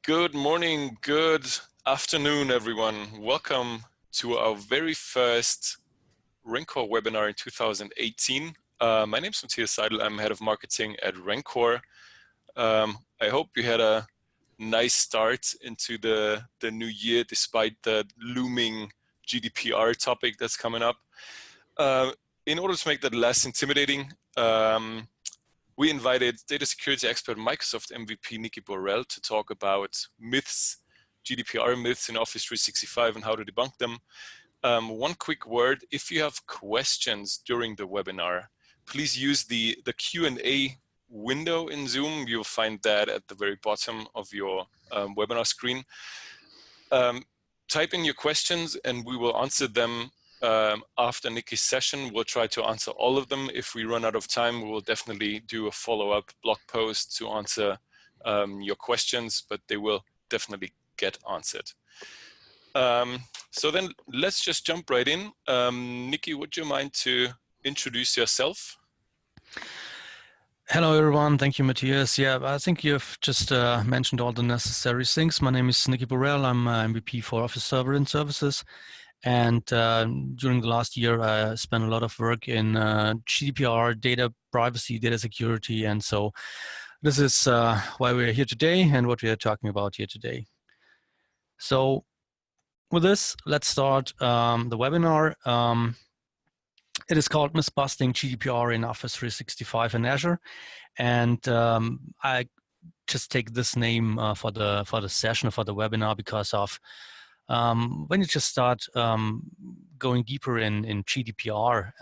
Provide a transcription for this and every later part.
Good morning, good afternoon, everyone. Welcome to our very first Rencore webinar in 2018. My name is Matthias Seidel. I'm head of marketing at Rencore. I hope you had a nice start into the new year, despite the looming GDPR topic that's coming up. In order to make that less intimidating, we invited data security expert Microsoft MVP Nicki Borell to talk about myths, GDPR myths in Office 365 and how to debunk them. One quick word, if you have questions during the webinar, please use the Q&A window in Zoom. You'll find that at the very bottom of your webinar screen. Type in your questions and we will answer them after Nicki's session. We'll try to answer all of them. If we run out of time, we will definitely do a follow-up blog post to answer your questions, but they will definitely get answered. So then let's just jump right in. Nicki, would you mind to introduce yourself? Hello, everyone. Thank you, Matthias. Yeah, I think you've just mentioned all the necessary things. My name is Nicki Borell. I'm MVP for Office Server and Services. And during the last year, I spent a lot of work in GDPR, data privacy, data security. And so this is why we're here today and what we are talking about here today. So with this, let's start the webinar. It is called Myth Busting GDPR in Office 365 and Azure. And I just take this name for the session, for the webinar, because of when you just start going deeper in GDPR,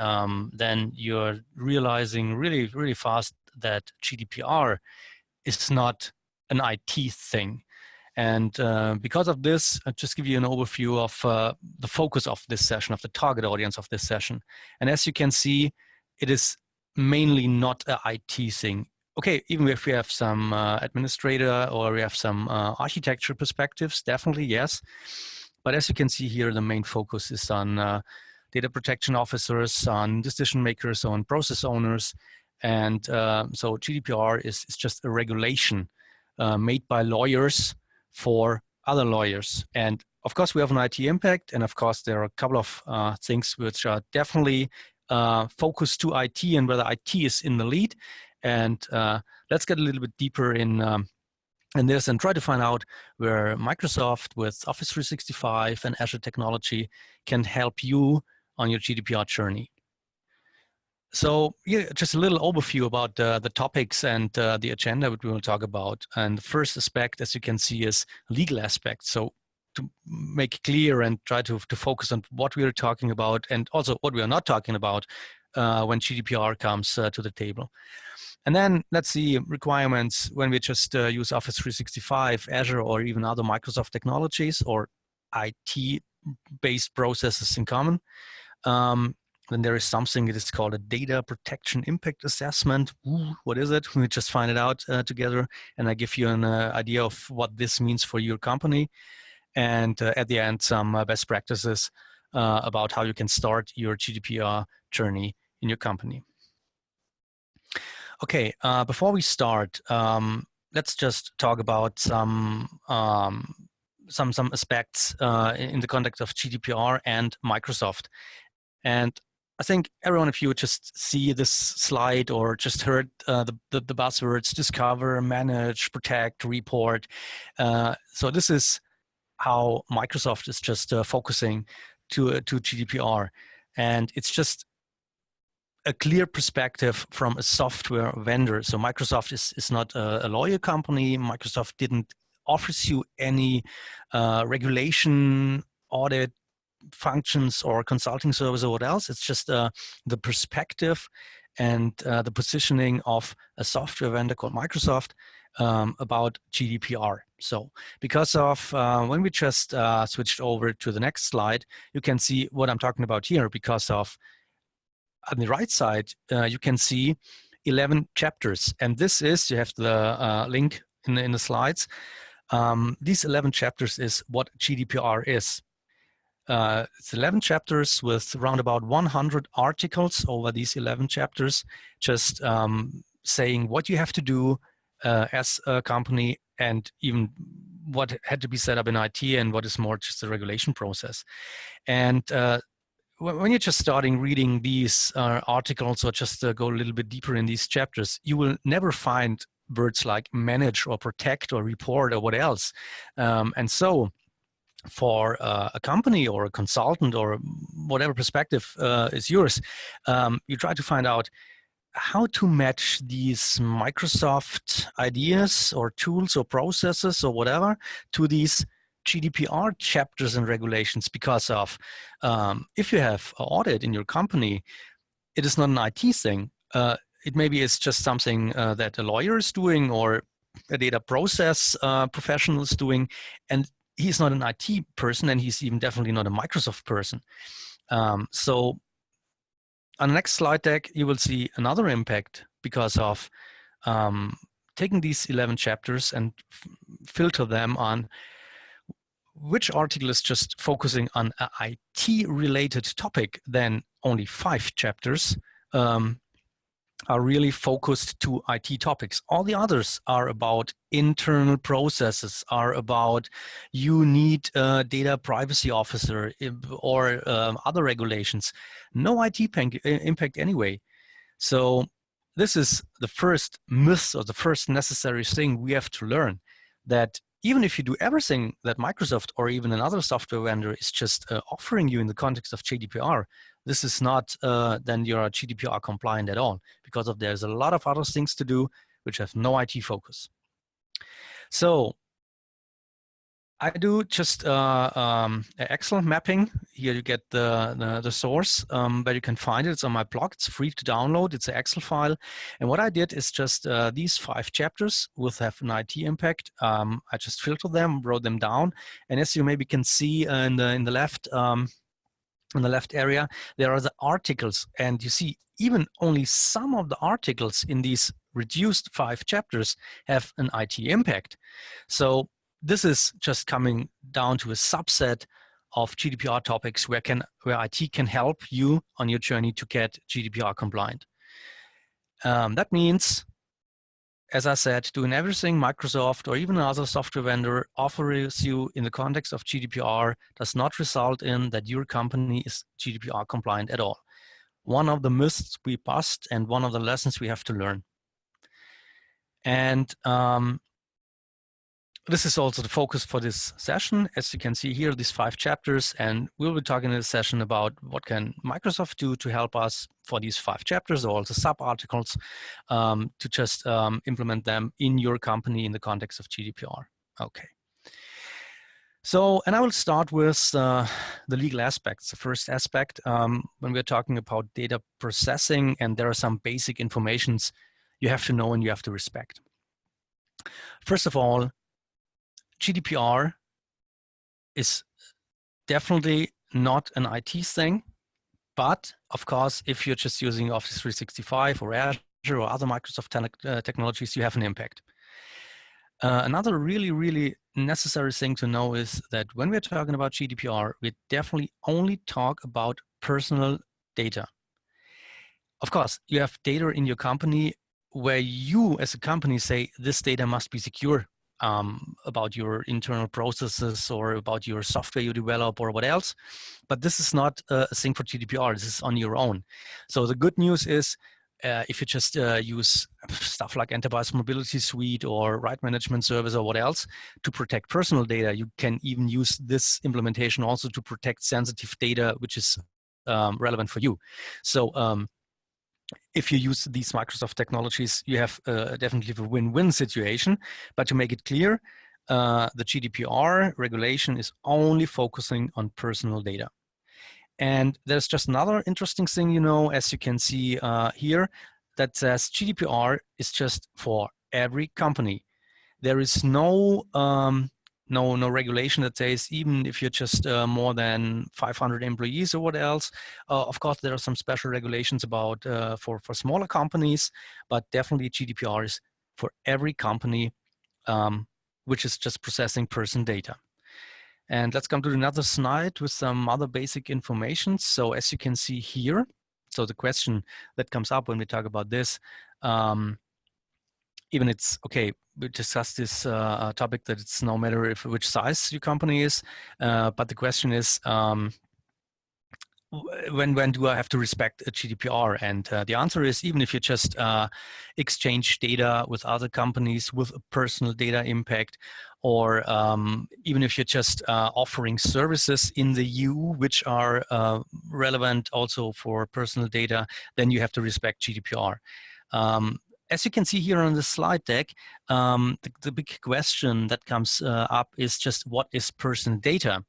then you're realizing really fast that GDPR is not an IT thing. And because of this, I'll just give you an overview of the focus of this session, of the target audience of this session. And as you can see, it is mainly not an IT thing. Okay, even if we have some administrator or we have some architecture perspectives, definitely yes. But as you can see here, the main focus is on data protection officers, on decision makers, on process owners. And so GDPR is just a regulation made by lawyers for other lawyers. And of course, we have an IT impact. And of course, there are a couple of things which are definitely focused to IT and whether IT is in the lead. And let's get a little bit deeper in this and try to find out where Microsoft with Office 365 and Azure technology can help you on your GDPR journey. So yeah, just a little overview about the topics and the agenda that we will talk about. And the first aspect, as you can see, is legal aspects. So to make it clear and try to focus on what we are talking about and also what we are not talking about when GDPR comes to the table. And then let's see requirements when we just use Office 365, Azure, or even other Microsoft technologies or IT-based processes in common. Then there is something that is called a data protection impact assessment. Ooh, what is it? We just find it out together, and I give you an idea of what this means for your company. And at the end, some best practices about how you can start your GDPR journey in your company. Okay, before we start, let's just talk about some aspects in the context of GDPR and Microsoft. And I think every one of you just see this slide or just heard the buzzwords discover, manage, protect, report. So this is how Microsoft is just focusing to GDPR. And it's just a clear perspective from a software vendor. So Microsoft is not a lawyer company. Microsoft didn't offer you any regulation, audit, functions or consulting service or what else. It's just the perspective and the positioning of a software vendor called Microsoft about GDPR. So because of when we just switched over to the next slide, you can see what I'm talking about here. Because of on the right side, you can see 11 chapters, and this is, you have the link in the slides. These 11 chapters is what GDPR is. It's 11 chapters with around about 100 articles over these 11 chapters, just saying what you have to do as a company and even what had to be set up in IT and what is more just a regulation process. And when you're just starting reading these articles, or just go a little bit deeper in these chapters, you will never find words like manage or protect or report or what else. And so for a company or a consultant or whatever perspective is yours, you try to find out how to match these Microsoft ideas or tools or processes or whatever to these GDPR chapters and regulations, because of if you have an audit in your company, it is not an IT thing. It maybe is just something that a lawyer is doing or a data process professional is doing, and he's not an IT person, and he's even definitely not a Microsoft person. So on the next slide deck, you will see another impact because of taking these 11 chapters and filter them on which article is just focusing on an IT-related topic. Then only 5 chapters are really focused to IT topics. All the others are about internal processes, are about you need a data privacy officer or other regulations. No IT impact anyway. So this is the first myth or the first necessary thing we have to learn, that even if you do everything that Microsoft or even another software vendor is just offering you in the context of GDPR, this is not then you're GDPR compliant at all, because of there's a lot of other things to do which have no IT focus. So I do just excellent mapping. Here you get the source, but you can find it. It's on my blog. It's free to download. It's an Excel file. And what I did is just these 5 chapters will have an IT impact. I just filtered them, wrote them down. And as you maybe can see in the left area, there are the articles. And you see even only some of the articles in these reduced 5 chapters have an IT impact. So this is just coming down to a subset of GDPR topics where IT can help you on your journey to get GDPR compliant. That means, as I said, doing everything Microsoft or even another software vendor offers you in the context of GDPR does not result in that your company is GDPR compliant at all. One of the myths we bust and one of the lessons we have to learn. And this is also the focus for this session. As you can see here, these 5 chapters, and we'll be talking in this session about what can Microsoft do to help us for these 5 chapters, or also sub-articles, to just implement them in your company in the context of GDPR. Okay. So, and I will start with the legal aspects. The first aspect, when we're talking about data processing, and there are some basic informations you have to know and you have to respect. First of all, GDPR is definitely not an IT thing, but of course, if you're just using Office 365 or Azure or other Microsoft technologies, you have an impact. Another really necessary thing to know is that when we're talking about GDPR, we definitely only talk about personal data. Of course, you have data in your company where you as a company say this data must be secure. About your internal processes or about your software you develop or what else. But this is not a thing for GDPR. This is on your own. So the good news is if you just use stuff like Enterprise Mobility Suite or Right Management Service or what else to protect personal data, you can even use this implementation also to protect sensitive data, which is relevant for you. So if you use these Microsoft technologies, you have definitely a win-win situation. But to make it clear, the GDPR regulation is only focusing on personal data. And there's just another interesting thing, you know, as you can see here, that says GDPR is just for every company. There is no no regulation that says even if you're just more than 500 employees or what else. Of course, there are some special regulations about for smaller companies, but definitely GDPR is for every company which is just processing person data. And let's come to another slide with some other basic information. So as you can see here, so the question that comes up when we talk about this, even it's, okay, we discussed this topic that it's no matter which size your company is, but the question is, when do I have to respect a GDPR? And the answer is, even if you just exchange data with other companies with a personal data impact, or even if you're just offering services in the EU which are relevant also for personal data, then you have to respect GDPR. As you can see here on the slide deck, the big question that comes up is just, what is personal data?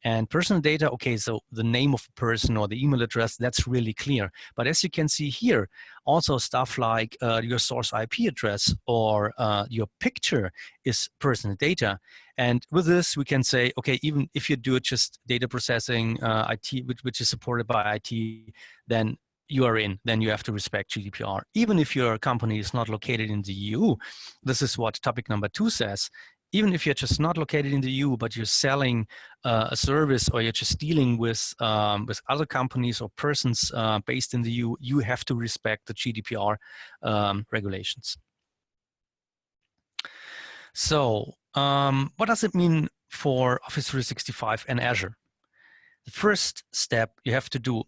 And personal data, okay, so the name of a person or the email address, that's really clear. But as you can see here, also stuff like your source IP address or your picture is personal data. And with this, we can say, okay, even if you do just data processing, IT, which is supported by IT, then you are in, then you have to respect GDPR. Even if your company is not located in the EU, this is what topic number 2 says. Even if you're just not located in the EU, but you're selling a service, or you're just dealing with other companies or persons based in the EU, you have to respect the GDPR regulations. So what does it mean for Office 365 and Azure? The first step you have to do,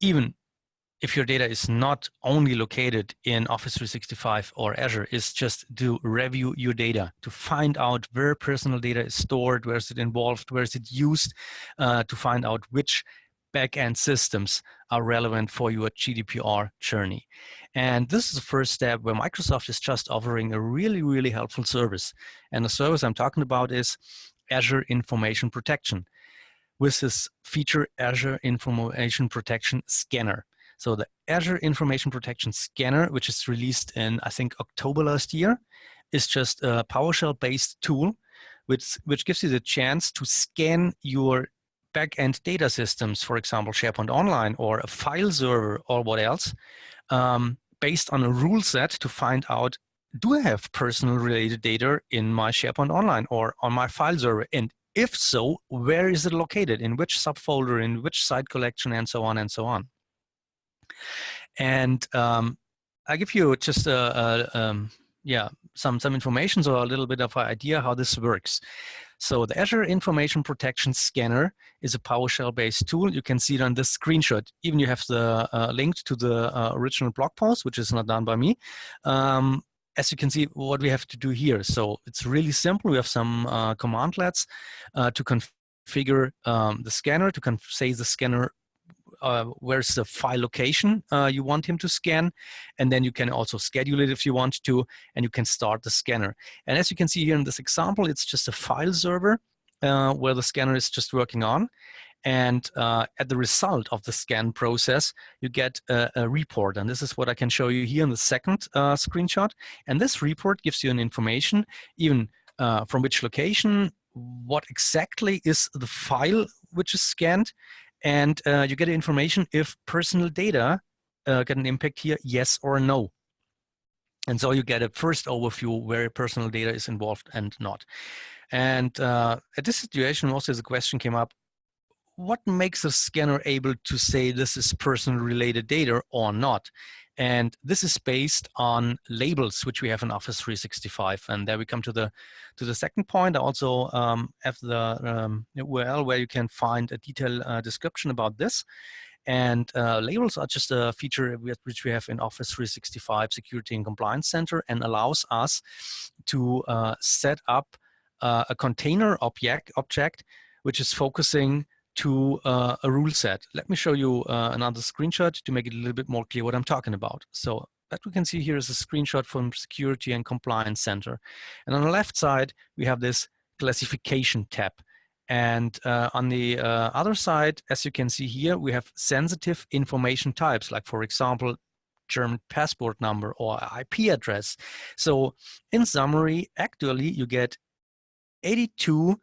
even if your data is not only located in Office 365 or Azure, is just to review your data, to find out where personal data is stored, where is it involved, where is it used, to find out which backend systems are relevant for your GDPR journey. And this is the first step where Microsoft is just offering a really, really helpful service. And the service I'm talking about is Azure Information Protection, with this feature, Azure Information Protection Scanner. So the Azure Information Protection Scanner, which is released in, I think, October last year, is just a PowerShell-based tool, which gives you the chance to scan your backend data systems, for example, SharePoint Online or a file server or what else, based on a rule set to find out, do I have personal related data in my SharePoint Online or on my file server? And if so, where is it located? In which subfolder, in which site collection, and so on and so on. And I give you just some information, so a little bit of an idea how this works. So the Azure Information Protection Scanner is a PowerShell-based tool. You can see it on this screenshot. Even you have the link to the original blog post, which is not done by me. As you can see, what we have to do here. So it's really simple. We have some commandlets to configure the scanner, to say the scanner where's the file location you want him to scan, and then you can also schedule it if you want to, and you can start the scanner. And as you can see here in this example, it's just a file server where the scanner is just working on. And at the result of the scan process, you get a report. And this is what I can show you here in the second screenshot. And this report gives you an information, even from which location, what exactly is the file which is scanned, and you get information if personal data get an impact here, yes or no. And so you get a first overview where personal data is involved and not. And at this situation, also the question came up, what makes a scanner able to say this is personal related data or not? And this is based on labels, which we have in Office 365. And there we come to the second point. I also have the URL where you can find a detailed description about this. And labels are just a feature which we have in Office 365 Security and Compliance Center, and allows us to set up a container object which is focusing to a rule set. Let me show you another screenshot to make it a little bit more clear what I'm talking about. So that we can see here is a screenshot from Security and Compliance Center. And on the left side, we have this classification tab. And on the other side, as you can see here, we have sensitive information types, like, for example, German passport number or IP address. So in summary, actually, you get 82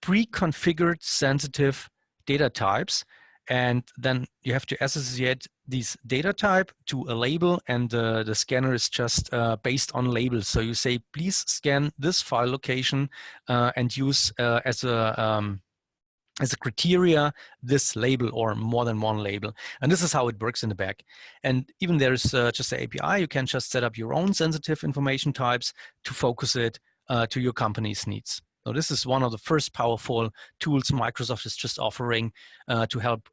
pre-configured sensitive data types, and then you have to associate these data type to a label, and the scanner is just based on labels. So you say, please scan this file location and use as a as a criteria this label or more than one label. And this is how it works in the back. And even there's just an API, you can just set up your own sensitive information types to focus it to your company's needs. So this is one of the first powerful tools Microsoft is just offering to help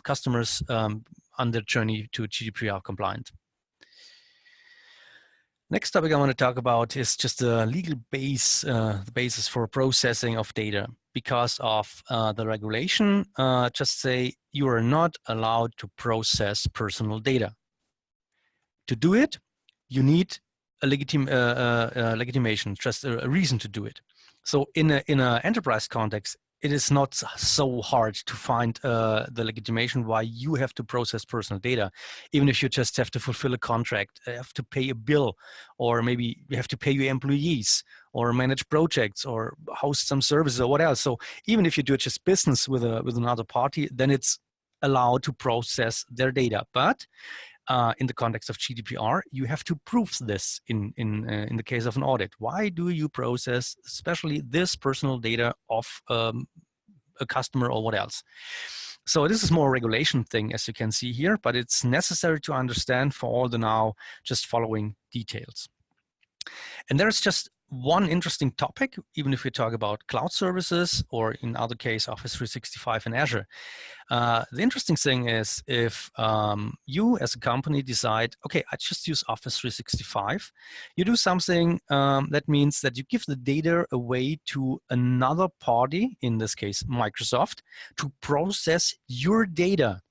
customers on their journey to GDPR compliant. Next topic I want to talk about is just the legal base, the basis for processing of data. Because of the regulation, just say you are not allowed to process personal data. To do it, you need a legitimation, just a reason to do it. So in an enterprise context, it is not so hard to find the legitimation why you have to process personal data, even if you just have to fulfill a contract, have to pay a bill, or maybe you have to pay your employees, or manage projects, or host some services, or what else. So even if you do just business with another party, then it's allowed to process their data. But in the context of GDPR, you have to prove this in the case of an audit. Why do you process especially this personal data of a customer or what else? So this is more a regulation thing, as you can see here, but it's necessary to understand for all the now just following details. And there's just one interesting topic, even if we talk about cloud services or in other case, Office 365 and Azure. The interesting thing is if you as a company decide, okay, I just use Office 365, you do something that means that you give the data away to another party, in this case, Microsoft, to process your data.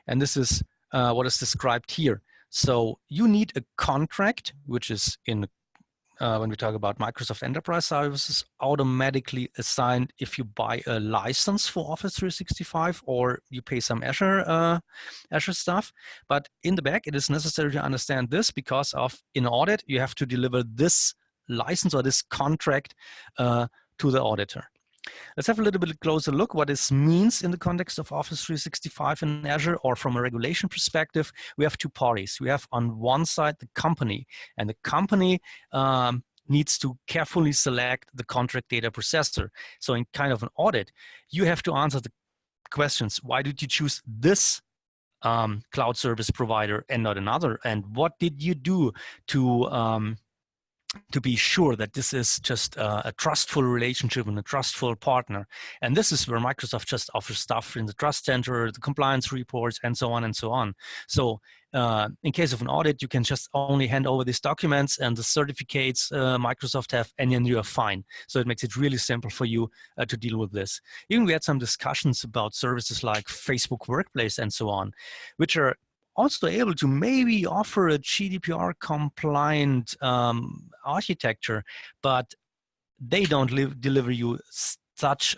And this is what is described here. So you need a contract, which is in when we talk about Microsoft Enterprise Services, automatically assigned if you buy a license for Office 365 or you pay some Azure stuff. But in the back, it is necessary to understand this because of in audit, you have to deliver this license or this contract to the auditor. Let's have a little bit closer look what this means in the context of Office 365 and Azure, or from a regulation perspective. We have two parties. We have on one side the company, and the company needs to carefully select the contract data processor. So in kind of an audit, you have to answer the questions. Why did you choose this cloud service provider and not another? And what did you do to be sure that this is just a trustful relationship and a trustful partner? And this is where Microsoft just offers stuff in the Trust Center, the compliance reports, and so on and so on. So in case of an audit, you can just only hand over these documents and the certificates Microsoft have, and then you are fine. So it makes it really simple for you to deal with this. Even we had some discussions about services like Facebook Workplace and so on, which are also able to maybe offer a GDPR compliant architecture, but they don't deliver you such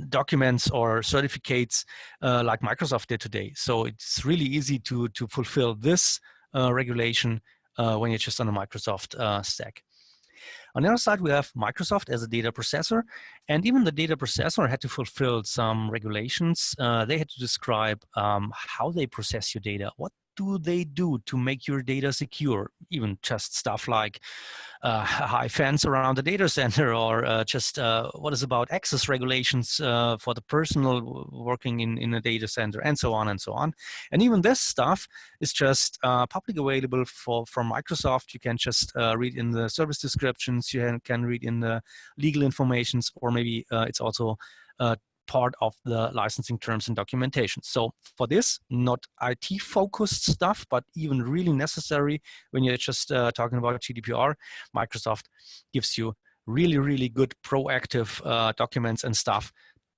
documents or certificates like Microsoft did today. So it's really easy to fulfill this regulation when you're just on a Microsoft stack. On the other side, we have Microsoft as a data processor, and even the data processor had to fulfill some regulations. They had to describe how they process your data. What do they do to make your data secure? Even just stuff like a high fence around the data center, or just what is about access regulations for the personal working in a data center, and so on and so on. And even this stuff is just public available from Microsoft. You can just read in the service descriptions, you can read in the legal informations, or maybe it's also part of the licensing terms and documentation. So for this, not IT focused stuff, but even really necessary when you're just talking about GDPR, Microsoft gives you really, really good proactive documents and stuff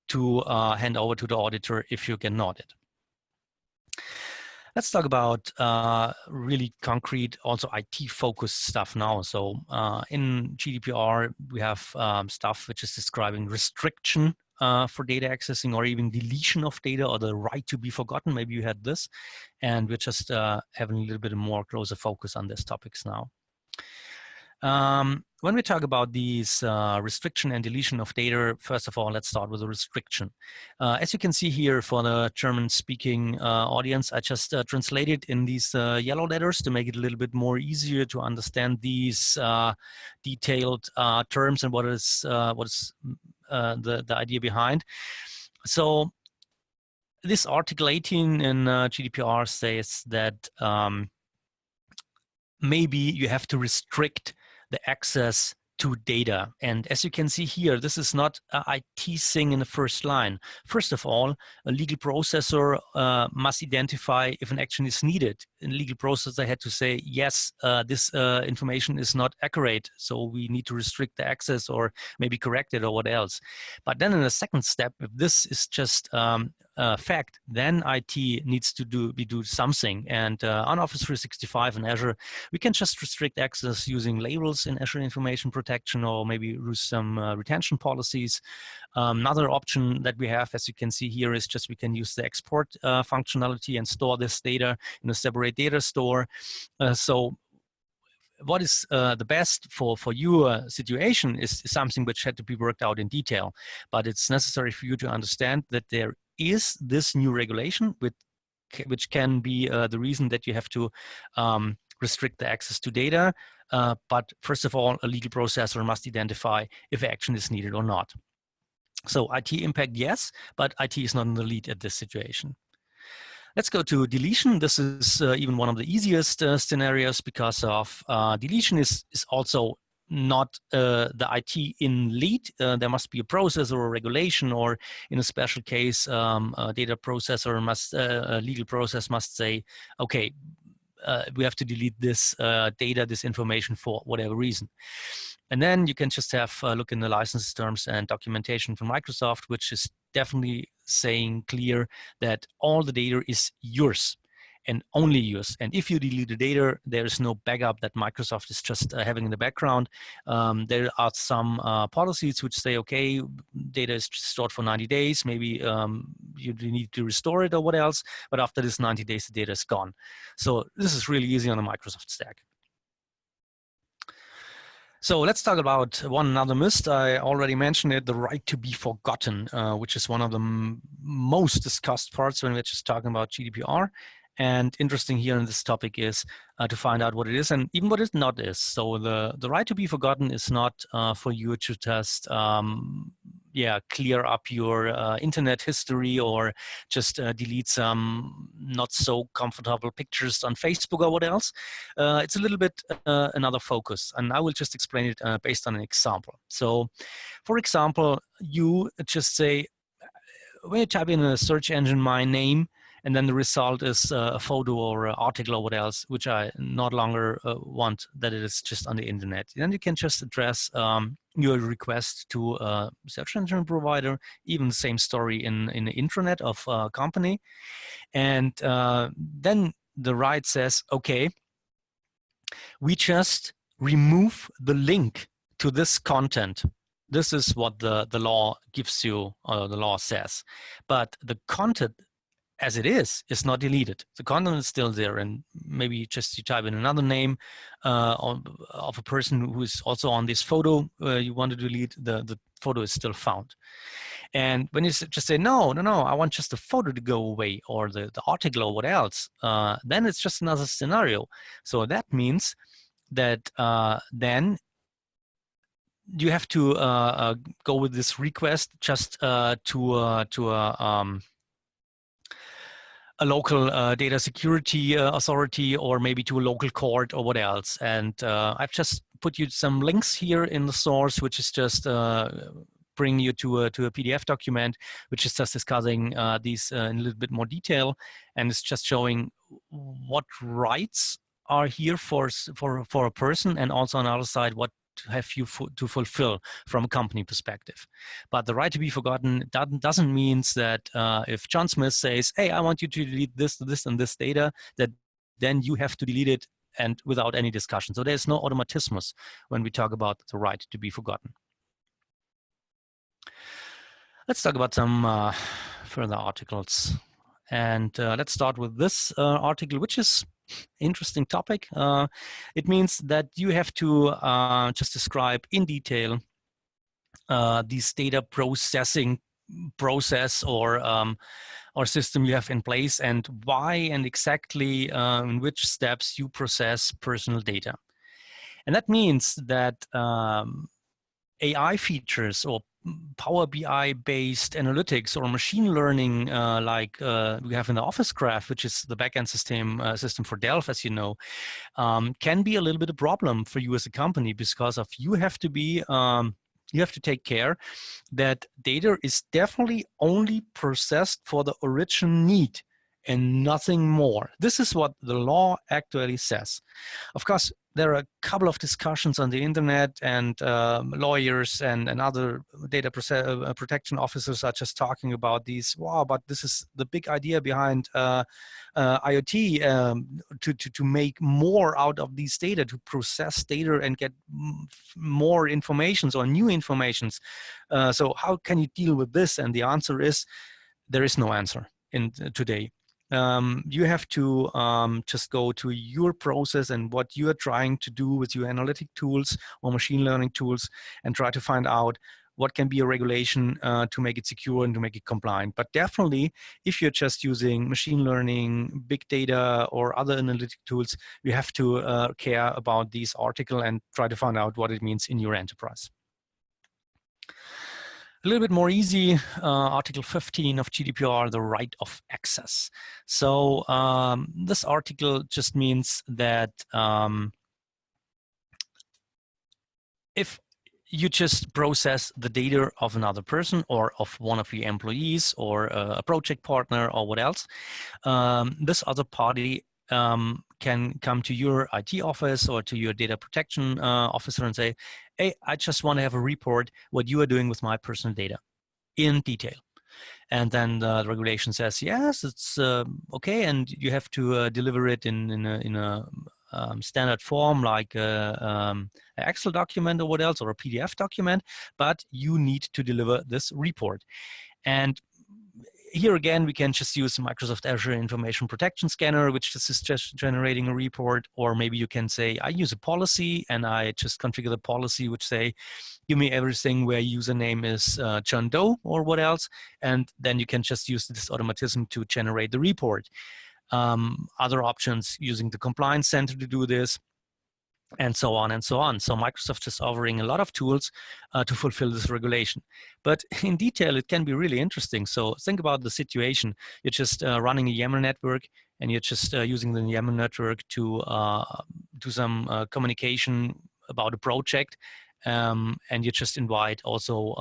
to hand over to the auditor if you get an audit. Let's talk about really concrete, also IT-focused stuff now. So in GDPR, we have stuff which is describing restriction for data accessing, or even deletion of data, or the right to be forgotten. Maybe you had this, and we're just having a little bit more closer focus on these topics now. When we talk about these restriction and deletion of data, first of all, let's start with a restriction. As you can see here for the German-speaking audience, I just translated in these yellow letters to make it a little bit more easier to understand these detailed terms and what is the idea behind. So this Article 18 in GDPR says that maybe you have to restrict the access to data. And as you can see here, this is not an IT thing in the first line. First of all, a legal processor must identify if an action is needed. In legal process, they had to say, yes, this information is not accurate, so we need to restrict the access or maybe correct it or what else. But then in the second step, if this is just fact, then IT needs to do something. And on Office 365 and Azure, we can just restrict access using labels in Azure Information Protection, or maybe use some retention policies. Another option that we have, as you can see here, is just we can use the export functionality and store this data in a separate data store. So what is the best for your situation is something which had to be worked out in detail, but it's necessary for you to understand that there is this new regulation which can be the reason that you have to restrict the access to data. But first of all, a legal processor must identify if action is needed or not. So IT impact, yes, but IT is not in the lead at this situation. Let's go to deletion. This is even one of the easiest scenarios, because of deletion is also not the IT in lead. There must be a process or a regulation, or in a special case, a data processor must, a legal process must say, okay, we have to delete this data, this information for whatever reason. And then you can just have a look in the license terms and documentation from Microsoft, which is definitely saying clear that all the data is yours and only yours. And if you delete the data, there is no backup that Microsoft is just having in the background. There are some policies which say, okay, data is stored for 90 days. Maybe you need to restore it or what else. But after this 90 days, the data is gone. So this is really easy on the Microsoft stack. So let's talk about one another myth. I already mentioned it, the right to be forgotten, which is one of the most discussed parts when we're just talking about GDPR. And interesting here in this topic is to find out what it is and even what it not is. So the right to be forgotten is not for you to just clear up your internet history, or just delete some not so comfortable pictures on Facebook or what else. It's a little bit another focus, and I will just explain it based on an example. So for example, you just say, when you type in a search engine my name, and then the result is a photo or an article or what else, which I no longer want that it is just on the internet. Then you can just address your request to a search engine provider, even the same story in the intranet of a company. And then the right says, okay, we just remove the link to this content. This is what the law gives you, the law says. But the content as it is not deleted. The content is still there, and maybe just you type in another name of a person who is also on this photo you want to delete, the photo is still found. And when you just say, no, I want just the photo to go away, or the article or what else, then it's just another scenario. So that means that then you have to go with this request just to a local data security authority, or maybe to a local court or what else. And I've just put you some links here in the source, which is just bring you to a PDF document, which is just discussing these in a little bit more detail, and it's just showing what rights are here for a person, and also on the other side what have you to fulfill from a company perspective. But the right to be forgotten doesn't mean that if John Smith says, hey, I want you to delete this, and this data, that then you have to delete it, and without any discussion. So there's no automatismus when we talk about the right to be forgotten. Let's talk about some further articles. And let's start with this article, which is interesting topic. It means that you have to just describe in detail these data processing process or system you have in place, and why and exactly in which steps you process personal data. And that means that AI features or Power BI based analytics or machine learning like we have in the Office Graph, which is the backend system for Delphi, as you know, can be a little bit of a problem for you as a company because of you have to be you have to take care that data is definitely only processed for the original need and nothing more. This is what the law actually says. Of course, there are a couple of discussions on the internet, and lawyers and other data protection officers are just talking about these. Wow, but this is the big idea behind IoT, to make more out of these data, to process data and get more informations or new informations. So how can you deal with this? And the answer is there is no answer in today. You have to just go to your process and what you are trying to do with your analytic tools or machine learning tools and try to find out what can be a regulation to make it secure and to make it compliant. But definitely, if you're just using machine learning, big data, or other analytic tools, you have to care about this article and try to find out what it means in your enterprise. A little bit more easy, Article 15 of GDPR, the right of access. So this article just means that if you just process the data of another person or of one of your employees or a project partner or what else, this other party can come to your IT office or to your data protection officer and say, hey, I just want to have a report what you are doing with my personal data in detail. And then the regulation says, yes, it's okay, and you have to deliver it in a standard form like an Excel document or what else, or a PDF document, but you need to deliver this report. And here again, we can just use Microsoft Azure Information Protection Scanner, which is just generating a report, or maybe you can say, I use a policy and I just configure the policy which say, give me everything where username is John Doe or what else, and then you can just use this automatism to generate the report. Other options, using the compliance center to do this, and so on and so on. So Microsoft is offering a lot of tools to fulfill this regulation. But in detail, it can be really interesting. So think about the situation. You're just running a YAML network, and you're just using the YAML network to do some communication about a project. And you just invite also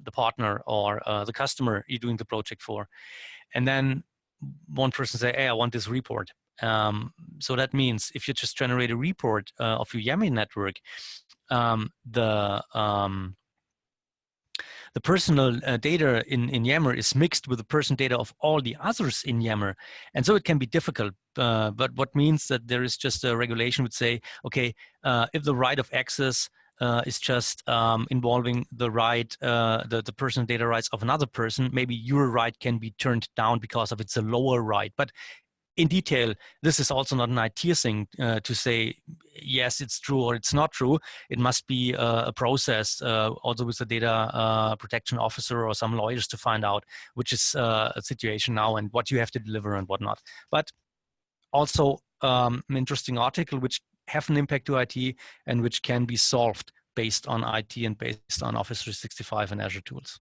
the partner or the customer you're doing the project for. And then one person say, hey, I want this report. So that means if you just generate a report of your YAML network, the personal data in YAML is mixed with the personal data of all the others in YAML. And so it can be difficult. But what means that there is just a regulation would say, okay, if the right of access is just involving the right, the personal data rights of another person, maybe your right can be turned down because of it's a lower right. But in detail, this is also not an IT thing to say, yes, it's true or it's not true. It must be a process also with the data protection officer or some lawyers to find out which is a situation now and what you have to deliver and whatnot. But also an interesting article which have an impact to IT and which can be solved based on IT and based on Office 365 and Azure tools.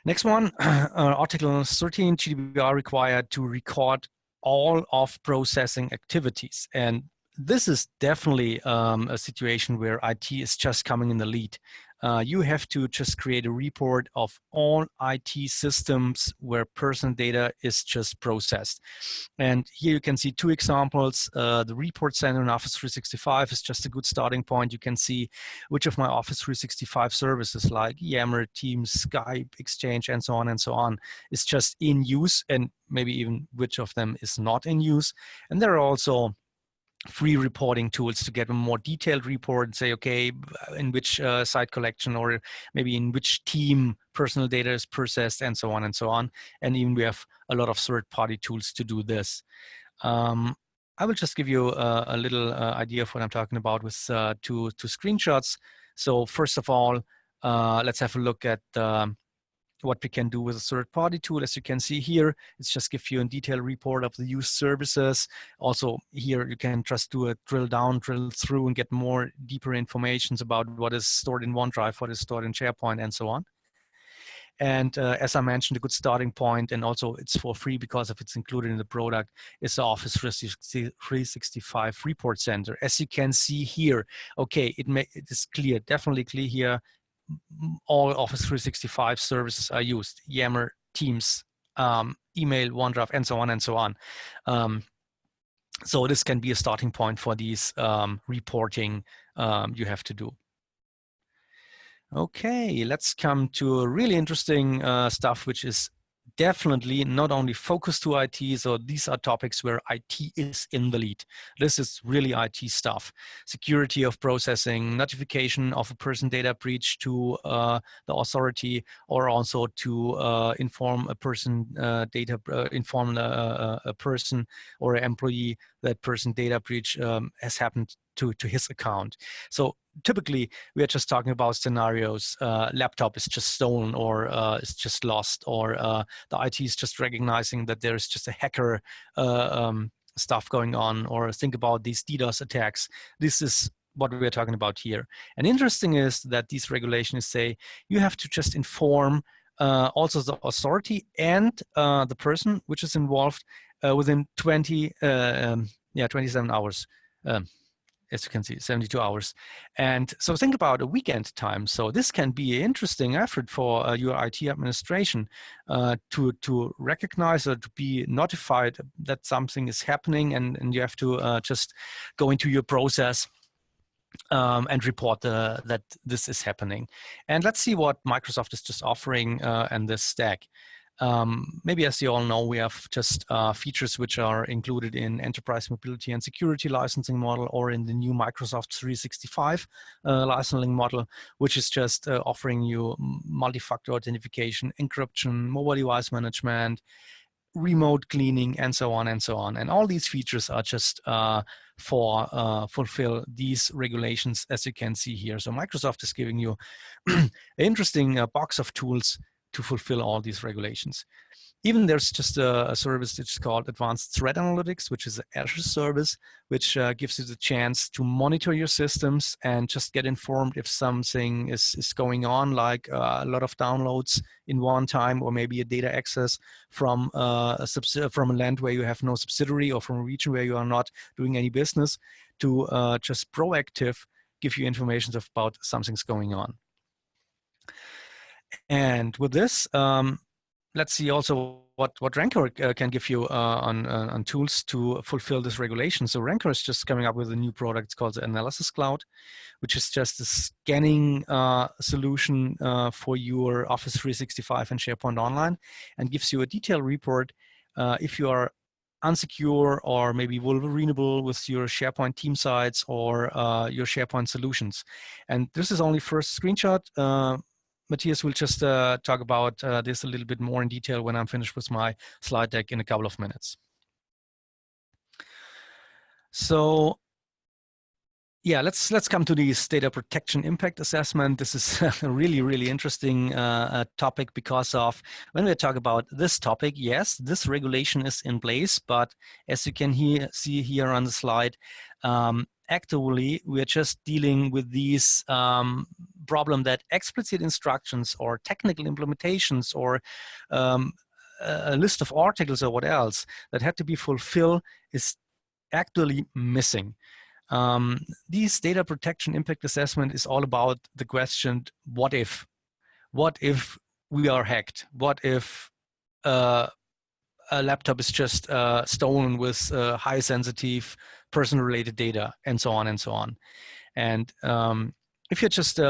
Next one, Article 13, GDPR required to record all of processing activities. And this is definitely a situation where IT is just coming in the lead. You have to just create a report of all IT systems where personal data is just processed. And here you can see two examples. The report center in Office 365 is just a good starting point. You can see which of my Office 365 services like Yammer, Teams, Skype, Exchange, and so on is just in use, and maybe even which of them is not in use. And there are also free reporting tools to get a more detailed report and say, okay, in which site collection or maybe in which team personal data is processed, and so on and so on. And even we have a lot of third-party tools to do this. I will just give you a little idea of what I'm talking about with two screenshots. So first of all, let's have a look at what we can do with a third-party tool. As you can see here, it's just give you a detailed report of the used services. Also here, you can just do a drill down, drill through, and get more deeper information about what is stored in OneDrive, what is stored in SharePoint, and so on. And as I mentioned, a good starting point, and also it's for free because if it's included in the product, is the Office 365 Report Center. As you can see here, okay, it is clear, definitely clear here, all Office 365 services are used, Yammer, Teams, email, OneDrive, and so on and so on. So this can be a starting point for these reporting you have to do. Okay, let's come to a really interesting stuff, which is definitely not only focused to IT, so these are topics where IT is in the lead. This is really IT stuff. Security of processing, notification of a person data breach to the authority, or also to inform a person inform a person or an employee that person data breach has happened to his account. So typically, we are just talking about scenarios. Laptop is just stolen, or is just lost, or the IT is just recognizing that there's just a hacker stuff going on, or think about these DDoS attacks. This is what we're talking about here. And interesting is that these regulations say you have to just inform also the authority and the person which is involved within 27 hours. As you can see, 72 hours. And so think about a weekend time. So this can be an interesting effort for your IT administration to recognize or to be notified that something is happening, and you have to just go into your process and report that this is happening. And let's see what Microsoft is just offering in this stack. Maybe as you all know, we have just features which are included in Enterprise Mobility and Security licensing model, or in the new Microsoft 365 licensing model, which is just offering you multi-factor authentication, encryption, mobile device management, remote cleaning, and so on and so on. And all these features are just for fulfill these regulations, as you can see here. So Microsoft is giving you an interesting box of tools to fulfill all these regulations. Even there's just a service that's called Advanced Threat Analytics, which is an Azure service, which gives you the chance to monitor your systems and just get informed if something is going on, like a lot of downloads in one time, or maybe a data access from a land where you have no subsidiary, or from a region where you are not doing any business, to just proactive give you information about something's going on. And with this, let's see also what Rencore can give you on tools to fulfill this regulation. So Rencore is just coming up with a new product. It's called the Analysis Cloud, which is just a scanning solution for your Office 365 and SharePoint Online, and gives you a detailed report if you are unsecure or maybe vulnerable with your SharePoint team sites or your SharePoint solutions. And this is only first screenshot. Matthias will just talk about this a little bit more in detail when I'm finished with my slide deck in a couple of minutes. So yeah, let's come to this data protection impact assessment. This is a really interesting topic, because of when we talk about this topic, yes, this regulation is in place, but as you can see here on the slide, actually we're just dealing with these problem that explicit instructions or technical implementations or a list of articles or what else that had to be fulfilled is actually missing. These data protection impact assessment is all about the question, what if? What if we are hacked? What if a laptop is just stolen with high sensitive person related data, and so on and so on? And if you're just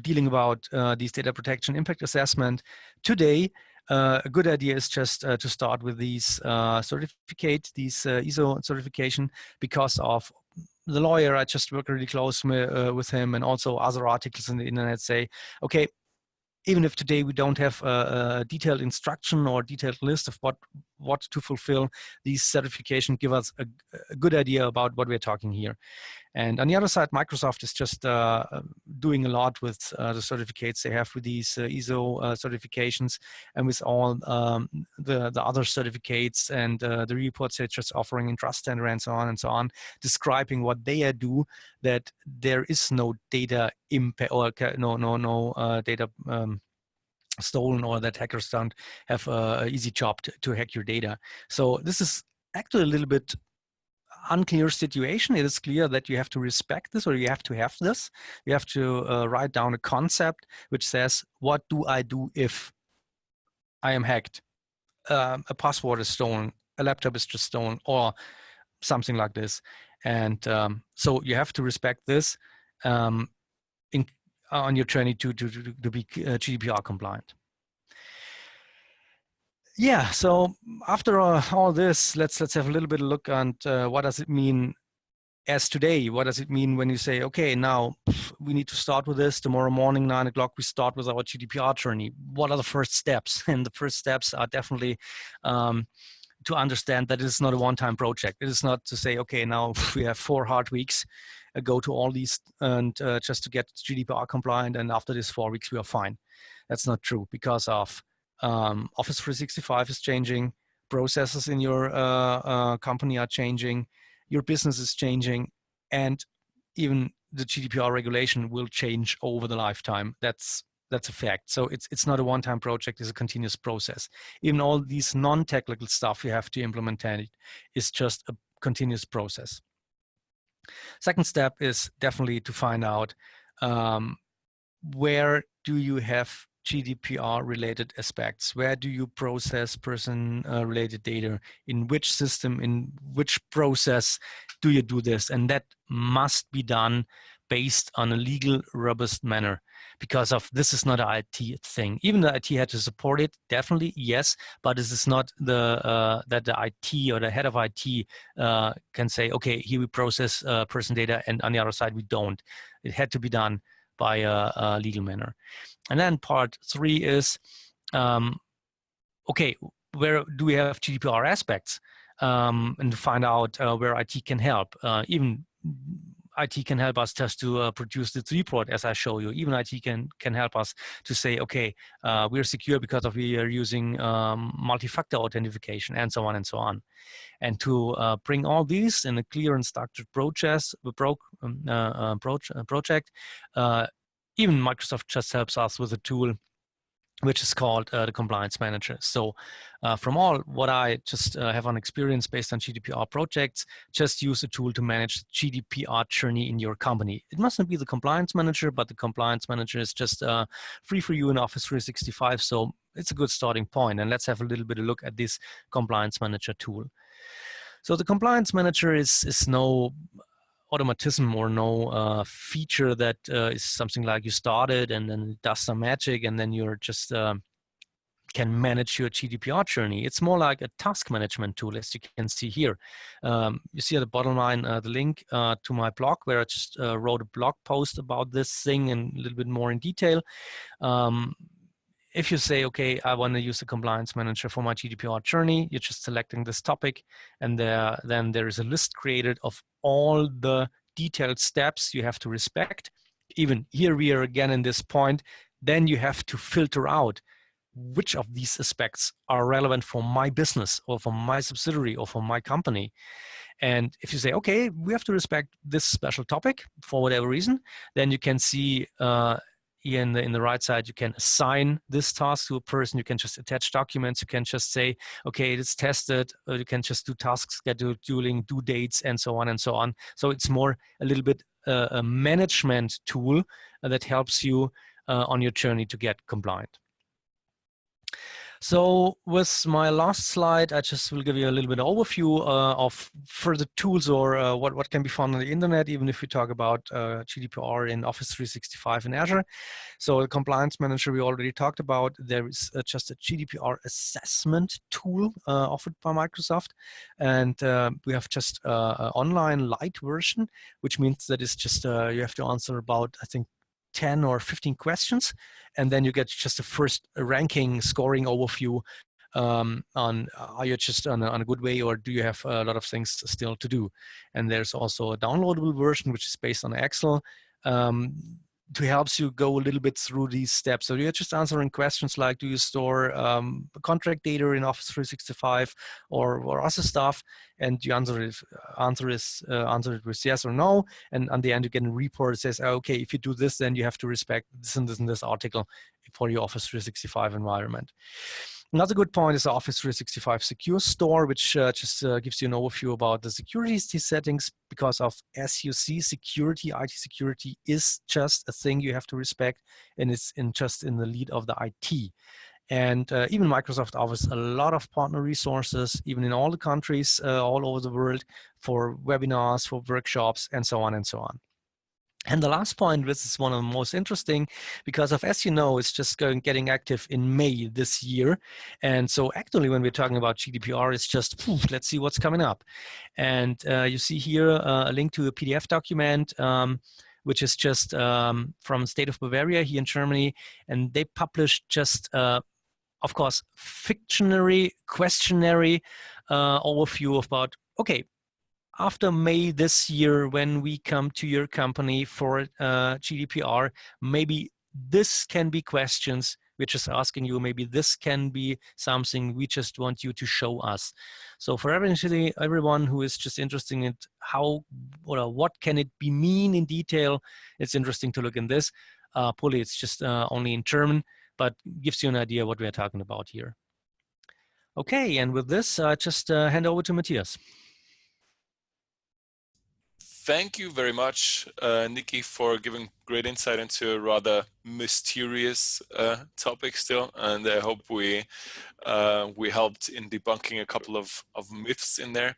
dealing about these data protection impact assessment today, a good idea is just to start with these certificate, these ISO certification, because of the lawyer. I just work really close with him, and also other articles in the internet say, okay, even if today we don't have a detailed instruction or detailed list of what to fulfill, these certification give us a good idea about what we're talking here. And on the other side, Microsoft is just doing a lot with the certificates they have with these ISO certifications, and with all the other certificates and the reports they're just offering in Trust Center and so on, describing what they do, that there is no data impact or no data stolen, or that hackers don't have an easy job to hack your data. So this is actually a little bit unclear situation. It is clear that you have to respect this, or you have to have this. You have to write down a concept which says, what do I do if I am hacked? A password is stolen, a laptop is just stolen, or something like this. And so you have to respect this on your journey to be GDPR compliant. Yeah, so after all this, let's have a little bit of look at what does it mean as today. What does it mean when you say, okay, now we need to start with this. Tomorrow morning, 9 o'clock, we start with our GDPR journey. What are the first steps? And the first steps are definitely to understand that it's not a one-time project. It is not to say, okay, now we have 4 hard weeks, go to all these and just to get GDPR compliant, and after this 4 weeks we are fine. That's not true, because of Office 365 is changing, processes in your company are changing, your business is changing, and even the GDPR regulation will change over the lifetime. That's a fact. So it's not a one-time project, it's a continuous process. Even all these non-technical stuff you have to implement, it is just a continuous process. Second step is definitely to find out where do you have GDPR related aspects? Where do you process person related data? In which system, in which process do you do this? And that must be done based on a legal, robust manner, because of this is not an IT thing. Even the IT had to support it, definitely, yes, but this is not the that the IT or the head of IT can say, okay, here we process person data, and on the other side we don't. It had to be done by a legal manner. And then part 3 is, okay, where do we have GDPR aspects, and to find out where IT can help. Even IT can help us just to produce this report, as I show you. Even IT can help us to say, okay, we're secure because we are using multi-factor authentication, and so on and so on. And to bring all these in a clear and structured project, even Microsoft just helps us with a tool which is called the Compliance Manager. So from all what I just have on experience based on GDPR projects, just use a tool to manage the GDPR journey in your company. It mustn't be the Compliance Manager, but the Compliance Manager is just free for you in Office 365. So it's a good starting point. And let's have a little bit of a look at this Compliance Manager tool. So the Compliance Manager is no automatism or no feature that is something like you started and then it does some magic and then you're just can manage your GDPR journey. It's more like a task management tool, as you can see here. You see at the bottom line the link to my blog, where I just wrote a blog post about this thing in a little bit more in detail. If you say, okay, I want to use the Compliance Manager for my GDPR journey, you're just selecting this topic, and then there is a list created of all the detailed steps you have to respect. Even here we are again in this point, then you have to filter out which of these aspects are relevant for my business or for my subsidiary or for my company. And if you say, okay, we have to respect this special topic for whatever reason, then you can see here in the right side, you can assign this task to a person. You can just attach documents. You can just say, okay, it's tested. Or you can just do task scheduling, due dates, and so on and so on. So it's more a little bit a management tool that helps you on your journey to get compliant. So with my last slide, I just will give you a little bit of overview of further tools or what can be found on the internet, even if we talk about GDPR in Office 365 and Azure. So the Compliance Manager we already talked about. There is just a GDPR assessment tool offered by Microsoft. And we have just an online light version, which means that it's just you have to answer about, I think, 10 or 15 questions, and then you get just a first ranking scoring overview on are you just on a good way, or do you have a lot of things still to do? And there's also a downloadable version which is based on Excel, to help you go a little bit through these steps. So you're just answering questions like, do you store contract data in Office 365 or other stuff? And you answer it with yes or no. And on the end, you get a report that says, okay, if you do this, then you have to respect this and this and this article for your Office 365 environment. Another good point is the Office 365 Secure Store, which just gives you an overview about the security settings, because of, as you see, security, IT security is just a thing you have to respect, and it's just in the lead of the IT. And even Microsoft offers a lot of partner resources, even in all the countries, all over the world, for webinars, for workshops, and so on and so on. And the last point, this is one of the most interesting, because of, as you know, it's just getting active in May this year. And so actually, when we're talking about GDPR, it's just, poof, let's see what's coming up. And you see here a link to a PDF document, which is just from State of Bavaria here in Germany. And they published just, of course, fictionary, questionary overview about, okay, after May this year, when we come to your company for GDPR, maybe this can be questions we're just asking you. Maybe this can be something we just want you to show us. So for everyone who is just interested in how or what can it be mean in detail, it's interesting to look in this. Probably it's just only in German, but gives you an idea what we're talking about here. Okay, and with this, just hand over to Matthias. Thank you very much, Nicki, for giving great insight into a rather mysterious topic still, and I hope we helped in debunking a couple of myths in there.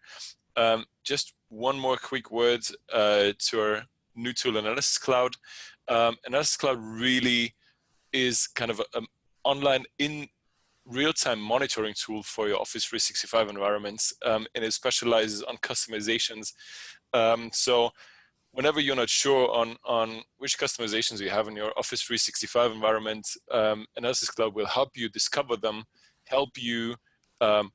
Just one more quick word to our new tool, Analysis Cloud. Analysis Cloud really is kind of an online in real-time monitoring tool for your Office 365 environments, and it specializes on customizations. So whenever you're not sure on which customizations you have in your Office 365 environment, Analysis Cloud will help you discover them, help you